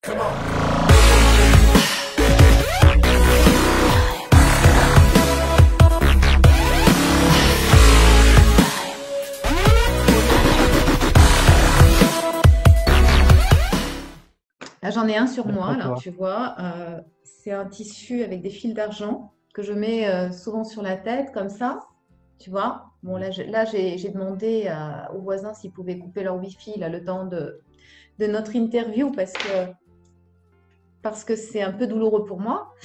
Là, j'en ai un sur moi, D'après là, toi. tu vois. C'est un tissu avec des fils d'argent que je mets souvent sur la tête, comme ça, tu vois. Bon, Mhm. là, j'ai demandé aux voisins s'ils pouvaient couper leur wifi là, le temps de notre interview parce que c'est un peu douloureux pour moi.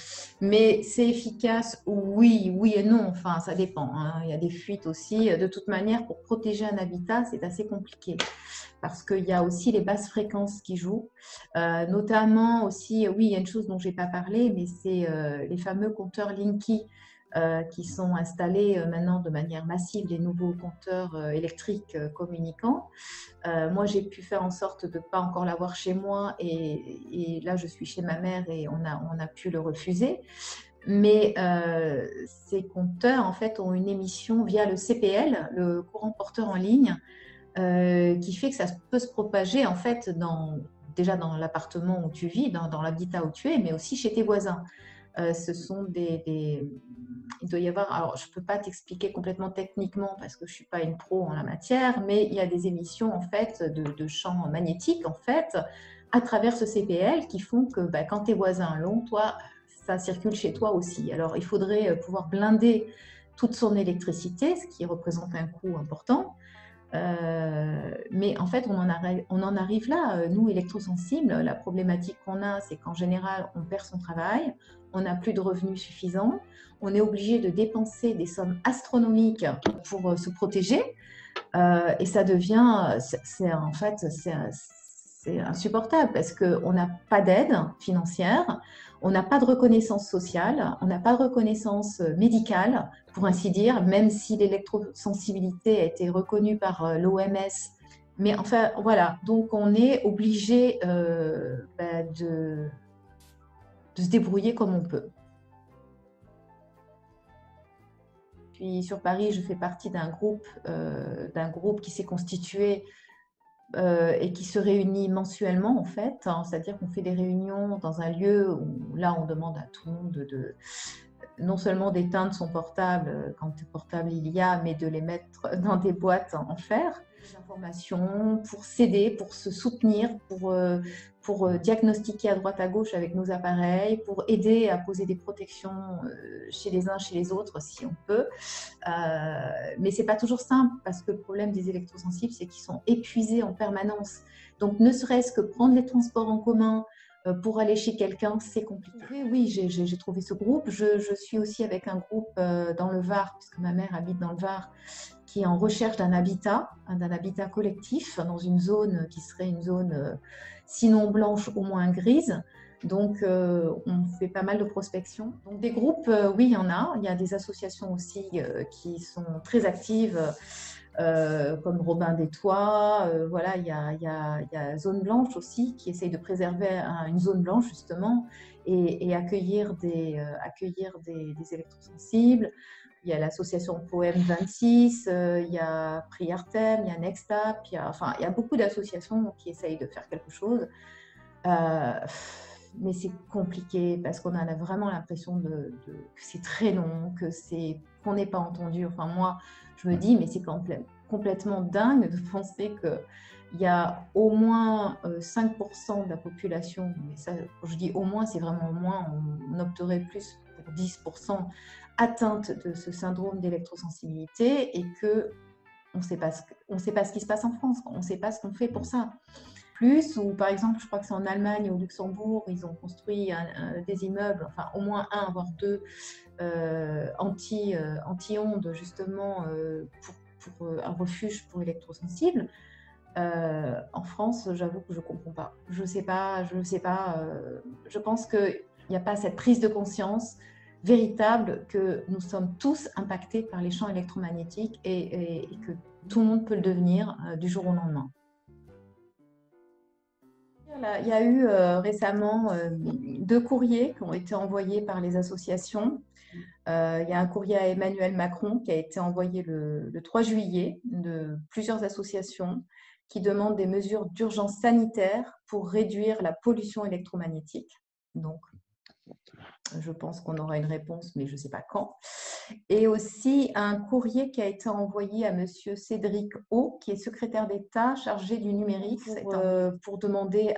Mais c'est efficace, oui, oui et non. Enfin, ça dépend, hein. Il y a des fuites aussi. De toute manière, pour protéger un habitat, c'est assez compliqué parce qu'il y a aussi les basses fréquences qui jouent. Notamment aussi, oui, il y a une chose dont je n'ai pas parlé, mais c'est les fameux compteurs Linky qui sont installés maintenant de manière massive, les nouveaux compteurs électriques communicants. Moi, j'ai pu faire en sorte de ne pas encore l'avoir chez moi et là, je suis chez ma mère et on a pu le refuser. Mais ces compteurs, en fait, ont une émission via le CPL, le courant porteur en ligne, qui fait que ça peut se propager, en fait, déjà dans l'appartement où tu vis, dans l'habitat où tu es, mais aussi chez tes voisins. Ce sont il doit y avoir, alors je ne peux pas t'expliquer complètement techniquement parce que je ne suis pas une pro en la matière, mais il y a des émissions en fait de champs magnétiques en fait à travers ce CPL qui font que bah, quand tes voisins l'ont, toi, ça circule chez toi aussi. Alors il faudrait pouvoir blinder toute son électricité, ce qui représente un coût important. Mais en fait, on en arrive là. Nous, électrosensibles, la problématique qu'on a, c'est qu'en général, on perd son travail, on n'a plus de revenus suffisants, on est obligé de dépenser des sommes astronomiques pour se protéger, et ça devient, en fait, c'est insupportable parce qu'on n'a pas d'aide financière, on n'a pas de reconnaissance sociale, on n'a pas de reconnaissance médicale, pour ainsi dire, même si l'électrosensibilité a été reconnue par l'OMS. Mais enfin, voilà, donc on est obligé bah, de se débrouiller comme on peut. Puis sur Paris, je fais partie d'un groupe qui s'est constitué et qui se réunit mensuellement en fait, hein, c'est-à-dire qu'on fait des réunions dans un lieu où là on demande à tout le monde non seulement d'éteindre son portable quand portable il y a, mais de les mettre dans des boîtes en fer. Des informations pour s'aider, pour se soutenir, pour diagnostiquer à droite à gauche avec nos appareils, pour aider à poser des protections chez les uns, chez les autres si on peut. Mais c'est pas toujours simple parce que le problème des électrosensibles, c'est qu'ils sont épuisés en permanence. Donc, ne serait-ce que prendre les transports en commun pour aller chez quelqu'un, c'est compliqué. Oui, j'ai trouvé ce groupe. Je suis aussi avec un groupe dans le Var, puisque ma mère habite dans le Var, qui est en recherche d'un habitat collectif dans une zone qui serait une zone sinon blanche, au moins grise. Donc, on fait pas mal de prospection. Donc, des groupes, oui, il y en a. Il y a des associations aussi qui sont très actives, comme Robin des Toits. Voilà, il y a Zone Blanche aussi, qui essaye de préserver une zone blanche, justement, et accueillir des électrosensibles. Il y a l'association Poème 26, il y a Priartem, il y a Nextap, enfin, il y a beaucoup d'associations qui essayent de faire quelque chose. Euh, mais c'est compliqué parce qu'on a vraiment l'impression que c'est très long, qu'on n'est pas entendu. Enfin, moi, je me dis, mais c'est complètement dingue de penser qu'il y a au moins 5% de la population, mais ça, quand je dis au moins, c'est vraiment au moins, on opterait plus pour 10% atteinte de ce syndrome d'électrosensibilité et que on ne sait pas ce qui se passe en France, on ne sait pas ce qu'on fait pour ça. Plus, ou par exemple, je crois que c'est en Allemagne, au Luxembourg, ils ont construit des immeubles, enfin au moins un, voire deux, anti-ondes, justement, pour un refuge pour électrosensibles. En France, j'avoue que je ne comprends pas. Je ne sais pas, je pense qu'il n'y a pas cette prise de conscience véritable que nous sommes tous impactés par les champs électromagnétiques et que tout le monde peut le devenir du jour au lendemain. Il y a eu récemment 2 courriers qui ont été envoyés par les associations. Il y a un courrier à Emmanuel Macron qui a été envoyé le 3 juillet de plusieurs associations qui demande des mesures d'urgence sanitaire pour réduire la pollution électromagnétique. Donc, je pense qu'on aura une réponse, mais je ne sais pas quand. Et aussi un courrier qui a été envoyé à Monsieur Cédric O, qui est secrétaire d'État chargé du numérique, pour demander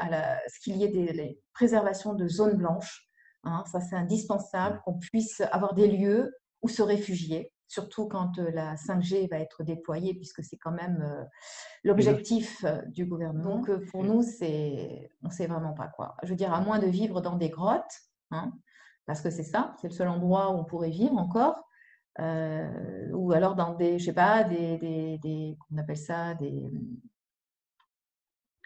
ce qu'il y ait des préservations de zones blanches. Hein, ça, c'est indispensable, qu'on puisse avoir des lieux où se réfugier, surtout quand la 5G va être déployée, puisque c'est quand même l'objectif du gouvernement. Donc, pour nous, on ne sait vraiment pas quoi. Je veux dire, à moins de vivre dans des grottes, hein, parce que c'est ça, c'est le seul endroit où on pourrait vivre encore, ou alors dans des, je sais pas, qu'on appelle ça,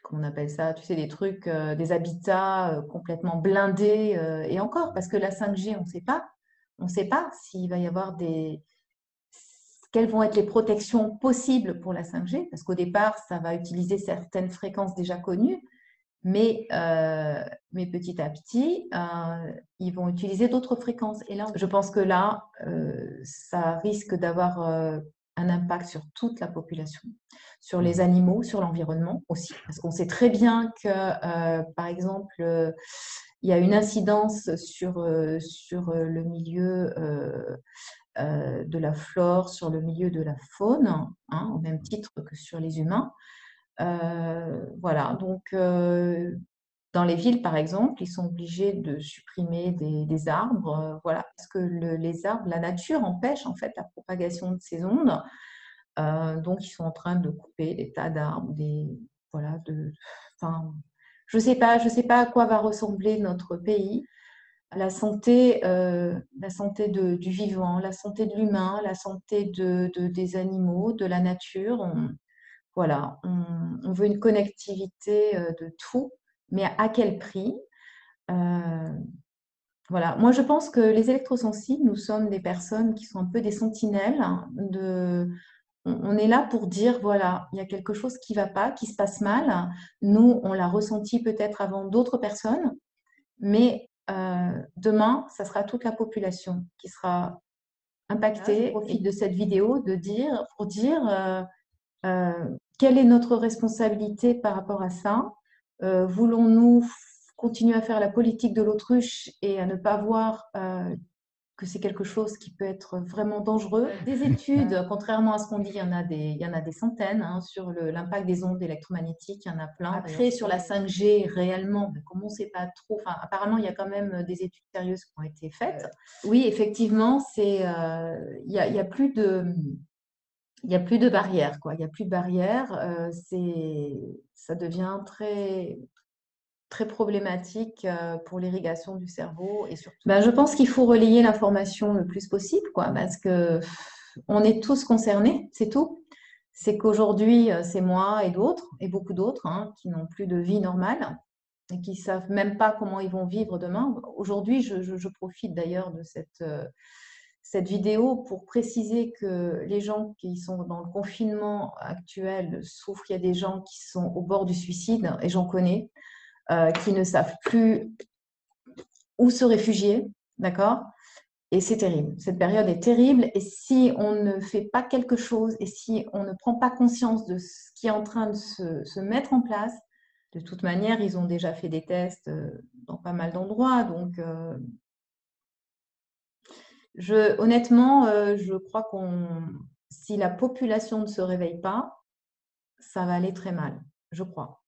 qu'on appelle ça, tu sais, des trucs, des habitats complètement blindés, et encore, parce que la 5G, on ne sait pas s'il va y avoir quelles vont être les protections possibles pour la 5G, parce qu'au départ, ça va utiliser certaines fréquences déjà connues, mais petit à petit, ils vont utiliser d'autres fréquences. Et là, je pense que là, ça risque d'avoir un impact sur toute la population, sur les animaux, sur l'environnement aussi. Parce qu'on sait très bien que, par exemple, il y a une incidence sur le milieu de la flore, sur le milieu de la faune, hein, au même titre que sur les humains. Voilà, donc dans les villes, par exemple, ils sont obligés de supprimer des arbres, voilà, parce que les arbres, la nature empêche en fait la propagation de ces ondes. Donc, ils sont en train de couper des tas d'arbres, voilà, enfin, je sais pas à quoi va ressembler notre pays. La santé du vivant, la santé de l'humain, la santé des animaux, de la nature. Voilà, on veut une connectivité de tout, mais à quel prix? Voilà, moi je pense que les électrosensibles, nous sommes des personnes qui sont un peu des sentinelles, hein, on est là pour dire, voilà, il y a quelque chose qui ne va pas, qui se passe mal. Nous, on l'a ressenti peut-être avant d'autres personnes, mais demain, ça sera toute la population qui sera impactée. Je profite de cette vidéo pour dire quelle est notre responsabilité par rapport à ça? Voulons-nous continuer à faire la politique de l'autruche et à ne pas voir que c'est quelque chose qui peut être vraiment dangereux? Des études, contrairement à ce qu'on dit, il y en a des centaines, hein, sur l'impact des ondes électromagnétiques, il y en a plein. Après, sur la 5G, réellement, comme on ne sait pas trop, enfin, apparemment, il y a quand même des études sérieuses qui ont été faites. Oui, effectivement, il y a plus de... Il n'y a plus de barrière, quoi. Il n'y a plus de barrière. Ça devient très, très problématique pour l'irrigation du cerveau. Et surtout, je pense qu'il faut relayer l'information le plus possible, quoi, parce que on est tous concernés, c'est tout. C'est qu'aujourd'hui, c'est moi et d'autres, et beaucoup d'autres, hein, qui n'ont plus de vie normale et qui ne savent même pas comment ils vont vivre demain. Aujourd'hui, je profite d'ailleurs de cette vidéo pour préciser que les gens qui sont dans le confinement actuel souffrent. Il y a des gens qui sont au bord du suicide, et j'en connais, qui ne savent plus où se réfugier, d'accord? Et c'est terrible. Cette période est terrible. Et si on ne fait pas quelque chose, et si on ne prend pas conscience de ce qui est en train de se mettre en place, de toute manière, ils ont déjà fait des tests dans pas mal d'endroits. Donc, honnêtement, je crois si la population ne se réveille pas, ça va aller très mal, je crois.